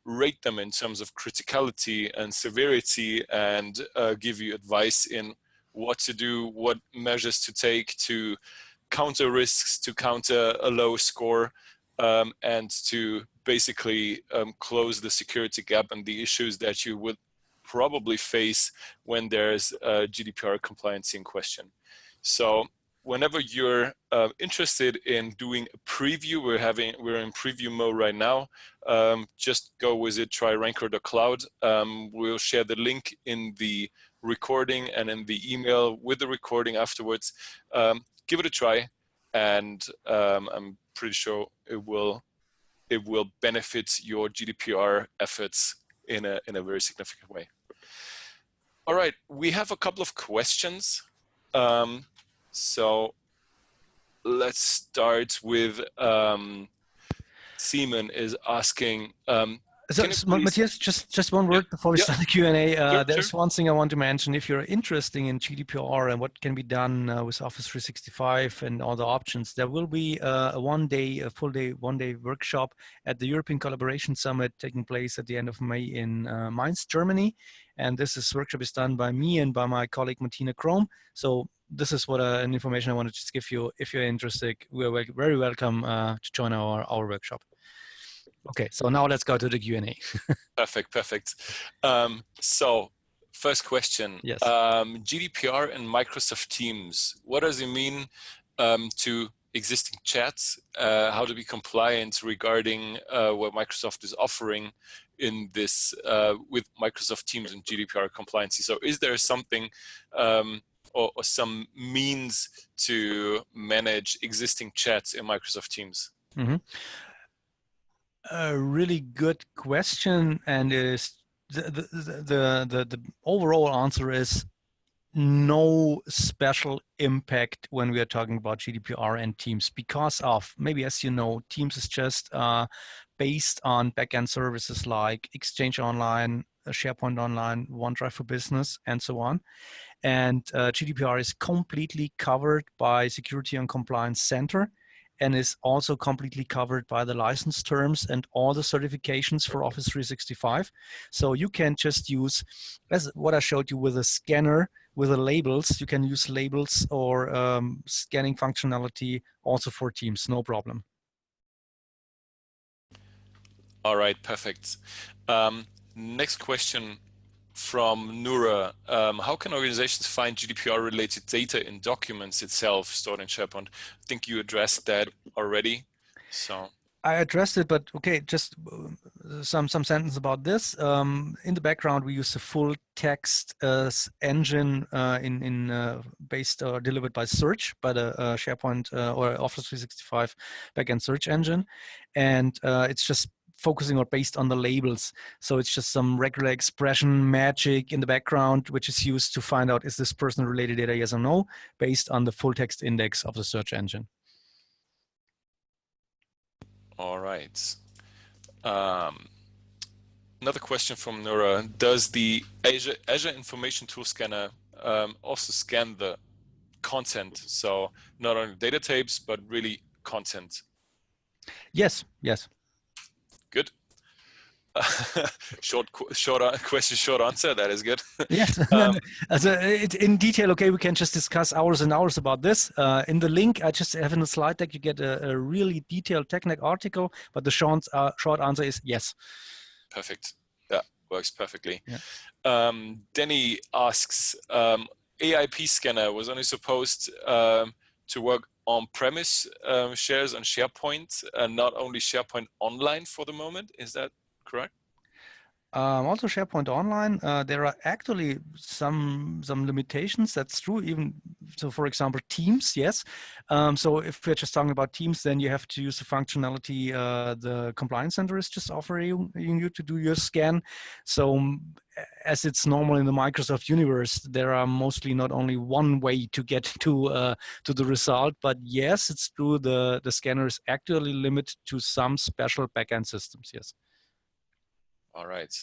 rate them in terms of criticality and severity, and give you advice in what to do, what measures to take to counter risks, to counter a low score, and to basically close the security gap and the issues that you would probably face when there's GDPR compliance in question. So whenever you're interested in doing a preview, we're in preview mode right now. Just go visit try Rencore.cloud. We'll share the link in the recording and in the email with the recording afterwards. Give it a try, and I'm pretty sure it will benefit your GDPR efforts in a very significant way. All right, we have a couple of questions. So let's start with Seaman is asking. So, Matthias, just one word before we start the Q&A. There's sure. one thing I want to mention. If you're interested in GDPR and what can be done with Office 365 and all the options, there will be a one-day workshop at the European Collaboration Summit taking place at the end of May in Mainz, Germany. And this workshop is done by me and by my colleague Martina Krom. So this is what an information I wanted to just give you. If you're interested, we're very welcome to join our workshop. Okay, so now let's go to the Q&A. Perfect. So first question, yes. GDPR and Microsoft Teams, what does it mean to existing chats? How to be compliant regarding what Microsoft is offering in this with Microsoft Teams and GDPR compliance? So is there something or some means to manage existing chats in Microsoft Teams? Mm-hmm. A really good question, and is the overall answer is no special impact when we are talking about GDPR and Teams, because of, maybe as you know, Teams is just based on backend services like Exchange Online, SharePoint Online, OneDrive for Business, and so on. And GDPR is completely covered by Security and Compliance Center. and is also completely covered by the license terms and all the certifications for Office 365. So you can just use, as what I showed you with a scanner, with the labels, you can use labels or scanning functionality also for Teams, no problem. All right, perfect. Next question from Nura. How can organizations find GDPR-related data in documents itself stored in SharePoint? I think you addressed that already. So I addressed it, but okay, just some sentence about this. In the background, we use a full text engine based or delivered by Search, by the SharePoint or Office 365 backend search engine, and it's just focusing or based on the labels. So it's just some regular expression magic in the background, which is used to find out, is this person related data, yes or no, based on the full text index of the search engine. all right. Another question from Nura. Does the Azure Information Tool Scanner also scan the content? So not only data types, but really content. Yes, yes. Good. Short question, short answer. That is good. Yes, in detail, okay, we can just discuss hours and hours about this. In the link, I just have in the slide deck, you get a really detailed technical article, but the short answer is yes. Perfect. Yeah, works perfectly. Yeah. Denny asks, AIP scanner was only supposed to work on-premise shares on SharePoint and not only SharePoint Online for the moment. Is that correct? Also SharePoint Online, there are actually some limitations. That's true. Even so, for example, Teams, yes. So if we're just talking about Teams, then you have to use the functionality the Compliance Center is just offering you to do your scan. So as it's normal in the Microsoft universe, there are mostly not only one way to get to the result, but yes, it's true. The scanner is actually limited to some special backend systems. Yes. All right.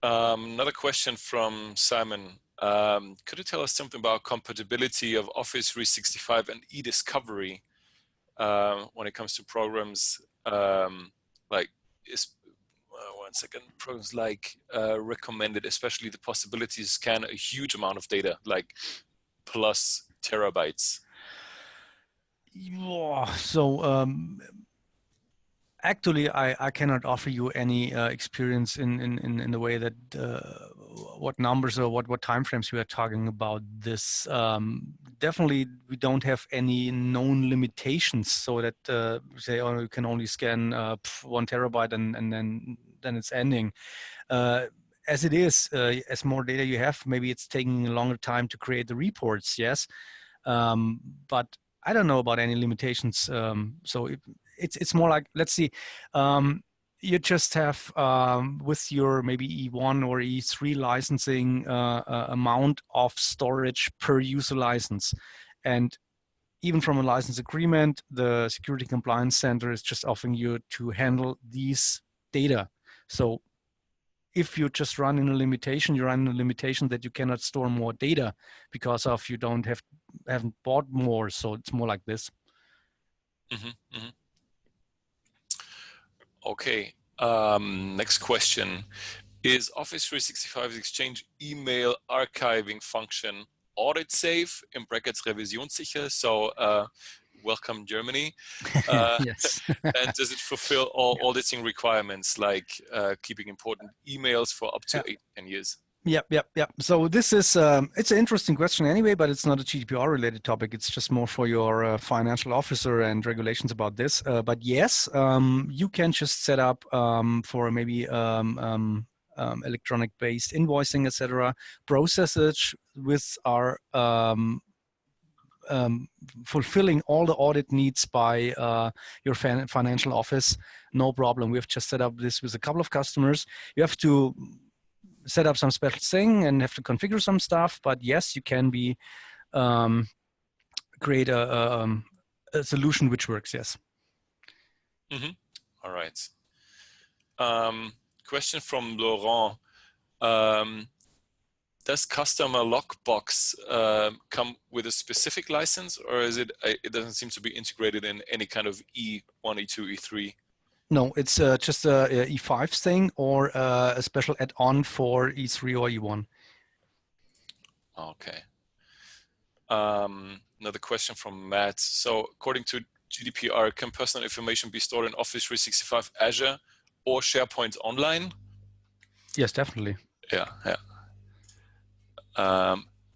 Another question from Simon. Could you tell us something about compatibility of Office 365 and eDiscovery when it comes to programs like, one second, programs like recommended, especially the possibility to scan a huge amount of data, like plus terabytes? So actually, I cannot offer you any experience in the way that what numbers or what timeframes we are talking about this. Definitely, we don't have any known limitations, so that say, oh, you can only scan 1 terabyte and then it's ending. As it is, as more data you have, maybe it's taking a longer time to create the reports. Yes, but I don't know about any limitations. So it's more like, let's see, you just have with your maybe E1 or E3 licensing amount of storage per user license. And even from a license agreement, the Security Compliance Center is just offering you to handle these data. So if you just run in a limitation, you run in a limitation that you cannot store more data because of you haven't bought more. So it's more like this. Mm-hmm, mm-hmm. Okay. Next question. Is Office 365's Exchange email archiving function audit safe, in brackets revisionssicher? So welcome Germany. Yes. And does it fulfill all auditing requirements, like keeping important emails for up to 8-10 years? Yep. So this is, it's an interesting question anyway, but it's not a GDPR related topic. It's just more for your financial officer and regulations about this. But yes, you can just set up for maybe electronic based invoicing, etc. processes with our fulfilling all the audit needs by your financial office. No problem. We've just set up this with a couple of customers. You have to set up some special thing and have to configure some stuff, but yes, you can be create a solution which works. Yes. Mm-hmm. All right. Question from Laurent. does customer lockbox come with a specific license, or is it? It doesn't seem to be integrated in any kind of E1, E2, E3. No, it's just a E5 thing or a special add-on for E3 or E1. Okay. Another question from Matt. So according to GDPR, can personal information be stored in Office 365 Azure or SharePoint Online? Yes, definitely. Yeah.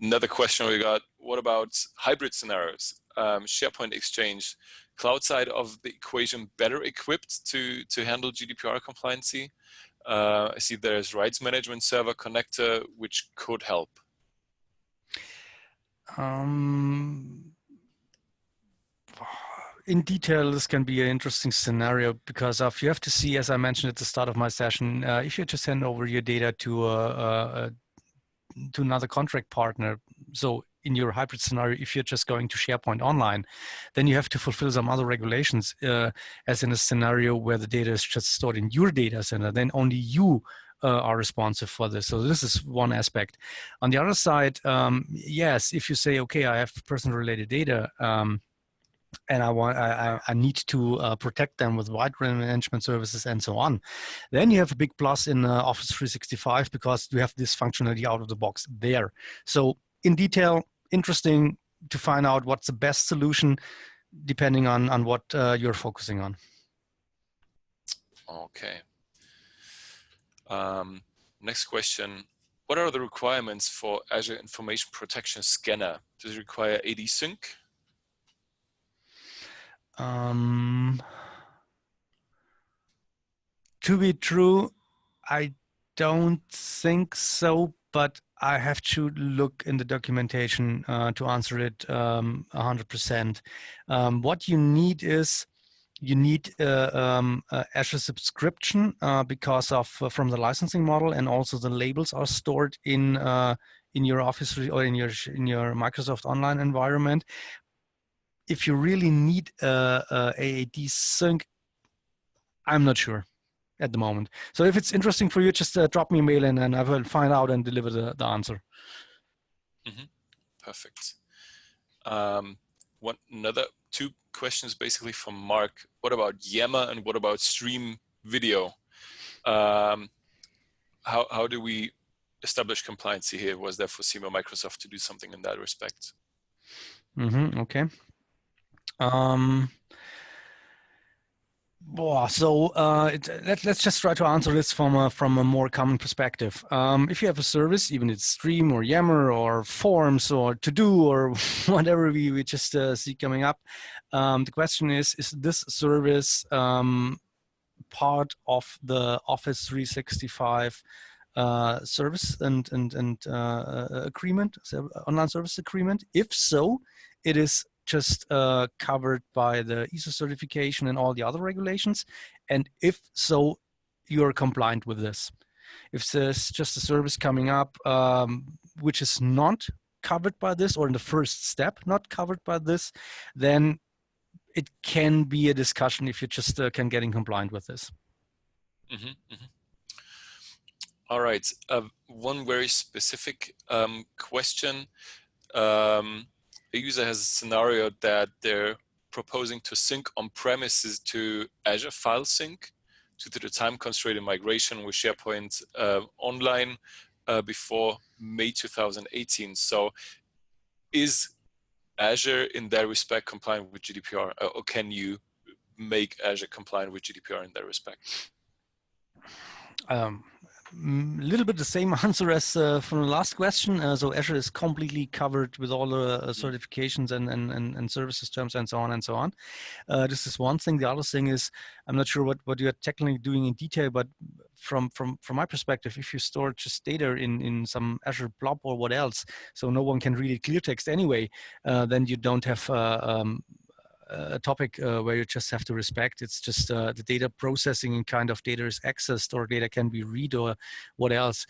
Another question we got, what about hybrid scenarios? SharePoint Exchange, cloud side of the equation better equipped to handle GDPR compliancy? I see there's rights management server connector, which could help. In detail, this can be an interesting scenario because you have to see, as I mentioned at the start of my session, if you just send over your data to another contract partner, so in your hybrid scenario, if you're just going to SharePoint Online, then you have to fulfill some other regulations, as in a scenario where the data is just stored in your data center, then only you are responsive for this. So this is one aspect. On the other side, yes, if you say, okay, I have personal related data, and I need to protect them with wide management services and so on, then you have a big plus in Office 365 because you have this functionality out of the box there. So in detail, interesting to find out what's the best solution depending on what you're focusing on. Okay. Next question. What are the requirements for Azure Information Protection Scanner? Does it require AD sync? To be true, I don't think so, but I have to look in the documentation to answer it 100%. What you need is you need Azure subscription because of from the licensing model, and also the labels are stored in your Office or in your Microsoft Online environment. If you really need AAD sync, I'm not sure at the moment. So if it's interesting for you, just drop me a mail and I will find out and deliver the answer. Mm-hmm. Perfect. Another two questions basically from Mark. What about Yammer and what about stream video? How do we establish compliancy here? Was there foreseen by Microsoft to do something in that respect? Mm-hmm, okay. So let's just try to answer this from a more common perspective. If you have a service, even it's Stream or Yammer or Forms or To Do or whatever we just see coming up, the question is this service part of the Office 365 service and agreement, so online service agreement? If so, it is just covered by the ISO certification and all the other regulations. And if so, you're compliant with this. If there's just a service coming up which is not covered by this, or in the first step not covered by this, then it can be a discussion if you just can get in compliant with this. Mm-hmm, mm-hmm. All right. One very specific question. A user has a scenario that they're proposing to sync on premises to Azure File Sync due to the time constraint in migration with SharePoint Online before May 2018. So is Azure in that respect compliant with GDPR, or can you make Azure compliant with GDPR in that respect? Little bit the same answer as from the last question. So Azure is completely covered with all the certifications and services terms and so on and so on. This is one thing. The other thing is, I'm not sure what you're technically doing in detail, but from my perspective, if you store just data in some Azure blob or what else, so no one can really clear text anyway, then you don't have a topic where you just have to respect. It's just the data processing and kind of data is accessed or data can be read or what else.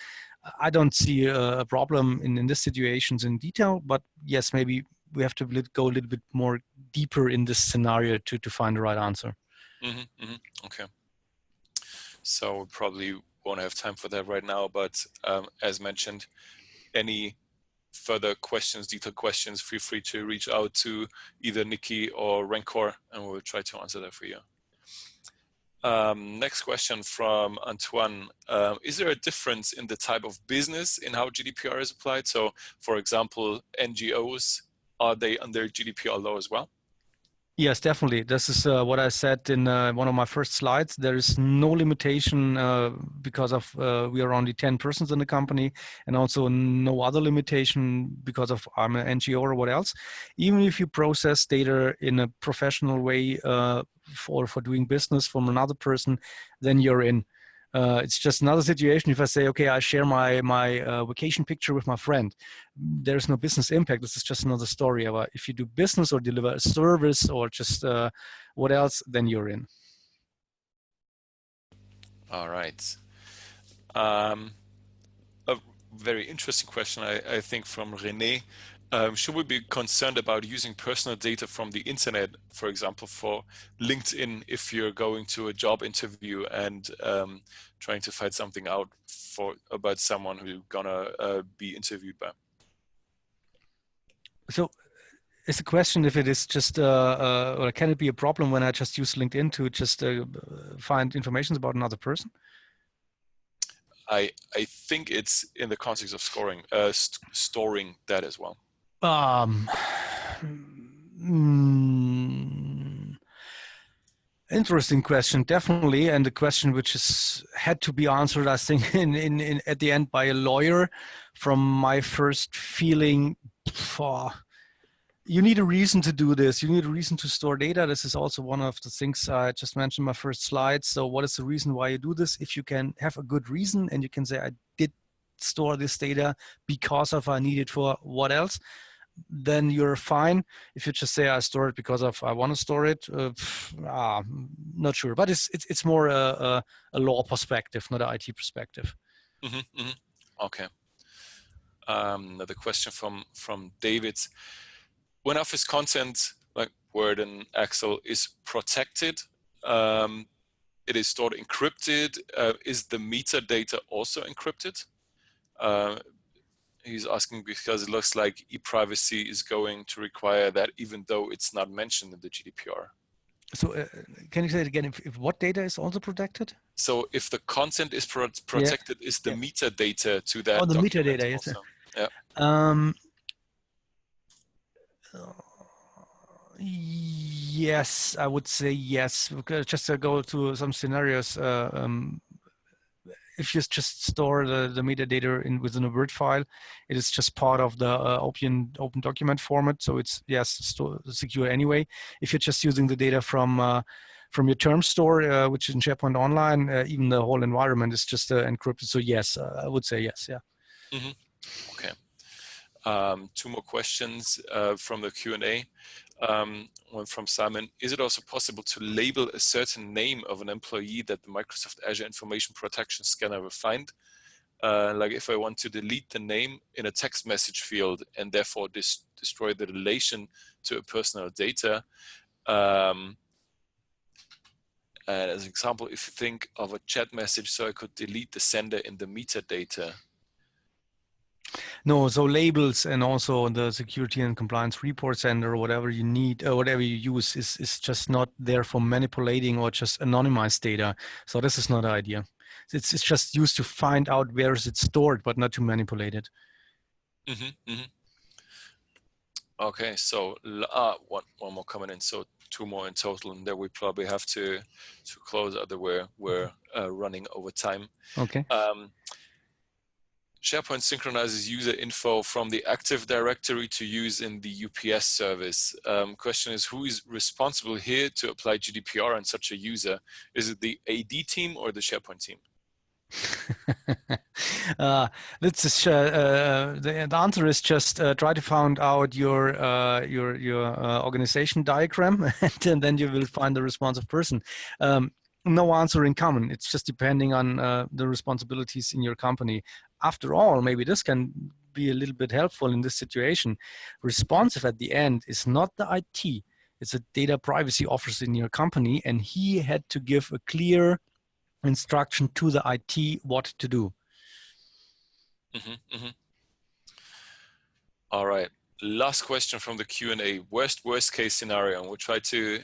I don't see a problem in this situations in detail, but yes, maybe we have to go a little bit more deeper in this scenario to find the right answer. Mm-hmm, mm-hmm. Okay. So we probably won't have time for that right now, but as mentioned, any further questions, detailed questions, feel free to reach out to either Nicki or Rencore, and we'll try to answer that for you. Next question from Antoine. Is there a difference in the type of business in how GDPR is applied? So, for example, NGOs, are they under GDPR law as well? Yes, definitely. This is what I said in one of my first slides. There is no limitation because of we are only 10 persons in the company, and also no other limitation because of I'm an NGO or what else. Even if you process data in a professional way for doing business from another person, then you're in. It's just another situation. If I say, okay, I share my vacation picture with my friend, there's no business impact. This is just another story. About if you do business or deliver a service or just what else, then you're in. All right. A very interesting question, I think, from René. Should we be concerned about using personal data from the internet, for example, for LinkedIn, if you're going to a job interview and trying to find something out about someone who you're gonna be interviewed by? So it's a question if it is just, or can it be a problem when I just use LinkedIn to just find information about another person? I think it's in the context of storing that as well. Interesting question, definitely, and the question which is had to be answered, I think, in at the end by a lawyer. From my first feeling, you need a reason to do this. You need a reason to store data. This is also one of the things I just mentioned in my first slide. So, what is the reason why you do this? If you can have a good reason and you can say, I did store this data because of I need it for what else, then you're fine. If you just say I store it because of I want to store it, not sure. But it's more a law perspective, not an IT perspective. Mm-hmm, mm-hmm. Okay. Another question from David. When Office content like Word and Excel is protected, it is stored encrypted. Is the metadata also encrypted? He's asking because it looks like e-privacy is going to require that, even though it's not mentioned in the GDPR. So can you say it again? If what data is also protected? So if the content is protected, is the metadata to that the document metadata, yes. also? Yeah. Yes, I would say yes. Because just to go to some scenarios, if you just store the metadata within a Word file, it is just part of the open document format. So it's, yes, secure anyway. If you're just using the data from your term store, which is in SharePoint Online, even the whole environment is just encrypted. So yes, I would say yes, yeah. Mm-hmm. Okay. Two more questions from the Q&A. One from Simon. Is it also possible to label a certain name of an employee that the Microsoft Azure Information Protection scanner will find? Like if I want to delete the name in a text message field and therefore destroy the relation to a personal data. And as an example, if you think of a chat message, so I could delete the sender in the metadata. No, so labels and also the security and compliance report sender or whatever you need, whatever you use is just not there for manipulating or just anonymized data. So this is not an idea. It's just used to find out where is it stored, but not to manipulate it. Mm-hmm, mm-hmm. Okay, so one more coming in. So two more in total, and then we probably have to close. Otherwise, we're running over time. Okay. SharePoint synchronizes user info from the Active Directory to use in the UPS service. Question is, who is responsible here to apply GDPR on such a user? Is it the AD team or the SharePoint team? Let's just, the answer is just try to find out your organization diagram, and then you will find the responsive person. No answer in common. It's just depending on the responsibilities in your company. After all, maybe this can be a little bit helpful in this situation. Responsive at the end is not the IT. It's a data privacy officer in your company, and he had to give a clear instruction to the IT what to do. Mm-hmm, mm-hmm. All right. Last question from the Q&A. Worst case scenario, and we'll try to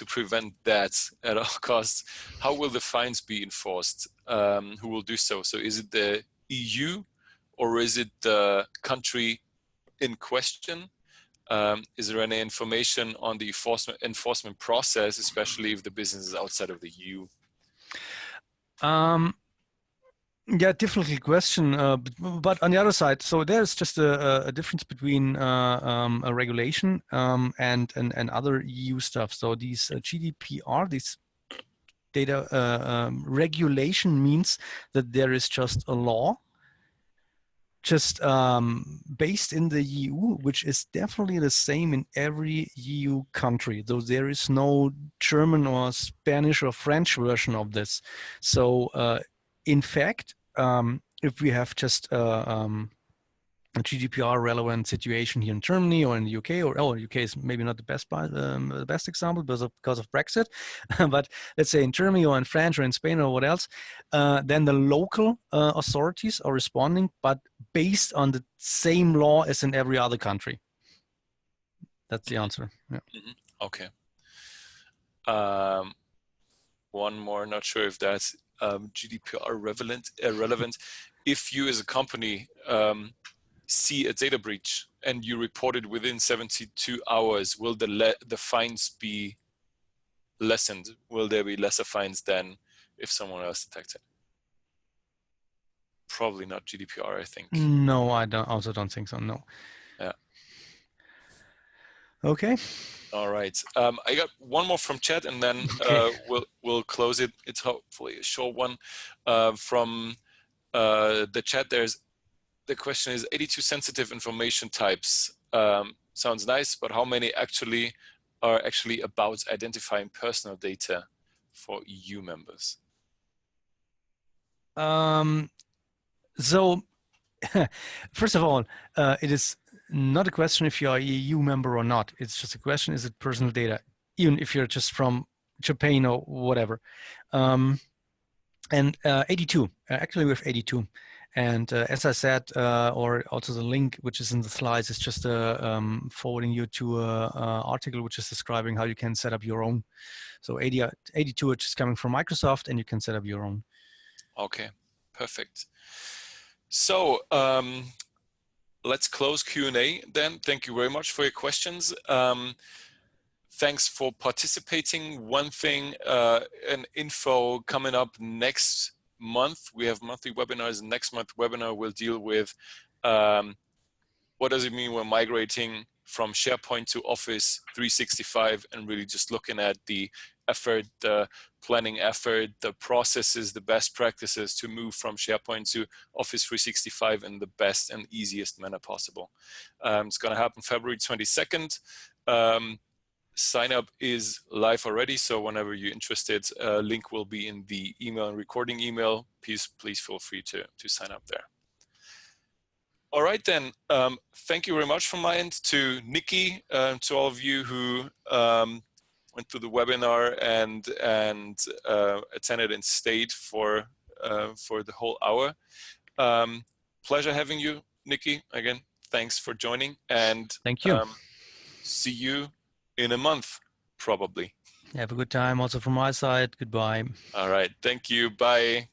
prevent that at all costs. How will the fines be enforced? Who will do so? So is it the EU or is it the country in question? Is there any information on the enforcement process, especially if the business is outside of the EU? Yeah, difficult question. But on the other side, so there's just a difference between a regulation and other EU stuff. So these GDPR, these data regulation means that there is just a law just based in the EU, which is definitely the same in every EU country, though there is no German or Spanish or French version of this. So in fact, if we have just a GDPR relevant situation here in Germany or in the UK, or UK is maybe not the best example because of Brexit, but let's say in Germany or in France or in Spain or what else, then the local authorities are responding, but based on the same law as in every other country. That's the answer. Yeah. Mm-hmm. Okay. One more, not sure if that's GDPR relevant. If you as a company see a data breach and you report it within 72 hours, will the fines be lessened? Will there be lesser fines than if someone else detects it? Probably not GDPR, I think. No, I also don't think so, no. Yeah. Okay. All right. I got one more from chat, and then okay. we'll close it. It's hopefully a short one. From the chat, the question is 82 sensitive information types. Sounds nice, but how many are actually about identifying personal data for EU members? So first of all, it is not a question if you are a EU member or not. It's just a question, is it personal data, even if you're just from Japan or whatever. And 82, actually we have 82. And as I said, or also the link which is in the slides is just forwarding you to an article which is describing how you can set up your own. So 82 which is coming from Microsoft, and you can set up your own. Okay, perfect. So let's close Q&A then. Thank you very much for your questions. Thanks for participating. One thing, an info coming up next month. We have monthly webinars. Next month webinar will deal with what does it mean when migrating from SharePoint to Office 365, and really just looking at the effort, the planning effort, the processes, the best practices to move from SharePoint to Office 365 in the best and easiest manner possible. It's going to happen February 22nd. Sign up is live already, so whenever you're interested, link will be in the email and recording email. Please feel free to sign up there. All right then, thank you very much from my end to Nicki, to all of you who went through the webinar and attended and stayed for the whole hour. Pleasure having you, Nicki. Again, thanks for joining, and thank you. See you in a month, probably. Have a good time also from my side. Goodbye. All right. Thank you. Bye.